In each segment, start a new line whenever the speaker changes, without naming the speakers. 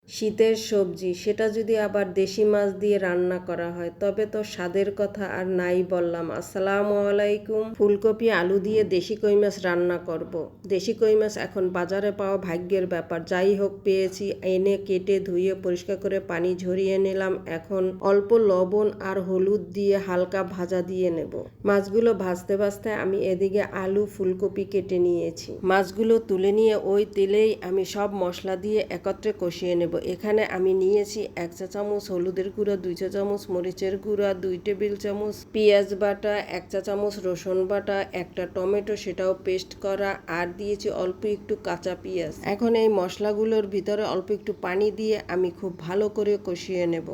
শীতের সবজি, সেটা যদি আবার দেশি মাছ দিয়ে রান্না করা হয় তবে তো স্বাদের কথা আর নাই বললাম। আসসালামু আলাইকুম। ফুলকপি আলু দিয়ে দেশি কই মাছ রান্না করব। দেশি কই মাছ এখন বাজারে পাওয়া ভাগ্যের ব্যাপার। যাই হোক, পেয়েছি, এনে কেটে ধুয়ে পরিষ্কার করে পানি ঝরিয়ে নিলাম। এখন অল্প লবণ আর হলুদ দিয়ে হালকা ভাজা দিয়ে নেব। মাছগুলো ভাজতে ভাজতে আমি এদিকে আলু ফুলকপি কেটে নিয়েছি। মাছগুলো তুলে নিয়ে ওই তেলেই আমি সব মশলা দিয়ে একত্রে কষিয়ে নেব। এখানে আমি নিয়েছি 1 চা চামচ হলুদের গুঁড়া, 2 চা চামচ মরিচের গুঁড়া, 2 টেবিল চামচ পেঁয়াজ বাটা, 1 চা চামচ রসুন বাটা, একটা টমেটো সেটাও পেস্ট করা, আর দিয়েছি অল্প একটু কাঁচা পেঁয়াজ। এখন এই মশলাগুলোর ভিতরে অল্প একটু পানি দিয়ে আমি খুব ভালো করে কষিয়ে নেব।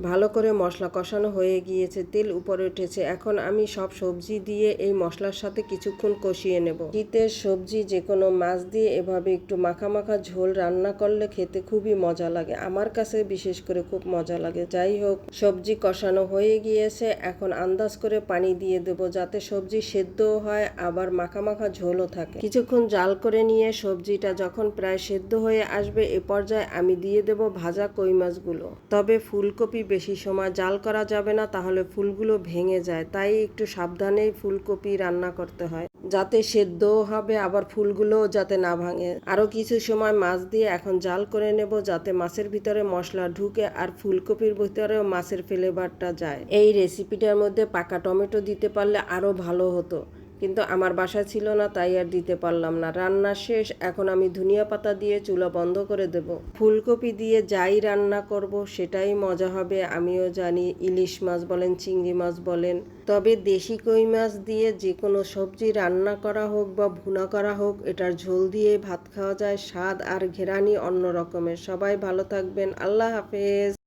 ভালো করে মশলা কষানো হয়ে গিয়েছে, তেল উপরে উঠেছে। এখন আমি সব সবজি দিয়ে এই মশলার সাথে কিছুক্ষণ কষিয়ে নেব। শীতের সবজি যে কোনো মাছ দিয়ে এভাবে একটু মাখা মাখা ঝোল রান্না করলে খেতে খুবই মজা লাগে। আমার কাছে বিশেষ করে খুব মজা লাগে। যাই হোক, সবজি কষানো হয়ে গিয়েছে। এখন আন্দাজ করে পানি দিয়ে দেব, যাতে সবজি সেদ্ধও হয় আবার মাখা মাখা ঝোলও থাকে। কিছুক্ষণ জাল করে নিয়ে সবজিটা যখন প্রায় সেদ্ধ হয়ে আসবে, এ পর্যায়ে আমি দিয়ে দেব ভাজা কই মাছগুলো। তবে ফুলকপি বেশি সময় জাল করা যাবে না, তাহলে ফুলগুলো ভেঙে যায়। তাই একটু সাবধানেই ফুলকপি রান্না করতে হয়, যাতে সেদ্ধও হবে আবার ফুলগুলোও যাতে না ভাঙে। আরও কিছু সময় মাছ দিয়ে এখন জাল করে নেব, যাতে মাছের ভিতরে মশলা ঢুকে আর ফুলকপির ভিতরেও মাছের ফ্লেভারটা যায়। এই রেসিপিটার মধ্যে পাকা টমেটো দিতে পারলে আরও ভালো হতো, কিন্তু আমার বাসায় ছিল না, তাই আর দিতে পারলাম না। রান্না শেষ। এখন আমি ধনিয়া পাতা দিয়ে চুলা বন্ধ করে দেব। ফুলকপি দিয়ে যাই রান্না করব সেটাই মজা হবে, আমিও জানি। ইলিশ মাছ বলেন, চিংড়ি মাছ বলেন, তবে দেশি কই মাছ দিয়ে যে কোনো সবজি রান্না করা হোক বা ভুনা করা হোক, এটার ঝোল দিয়ে ভাত খাওয়া যায়। স্বাদ আর ঘেরানি অন্য রকমের। সবাই ভালো থাকবেন। আল্লাহ হাফেজ।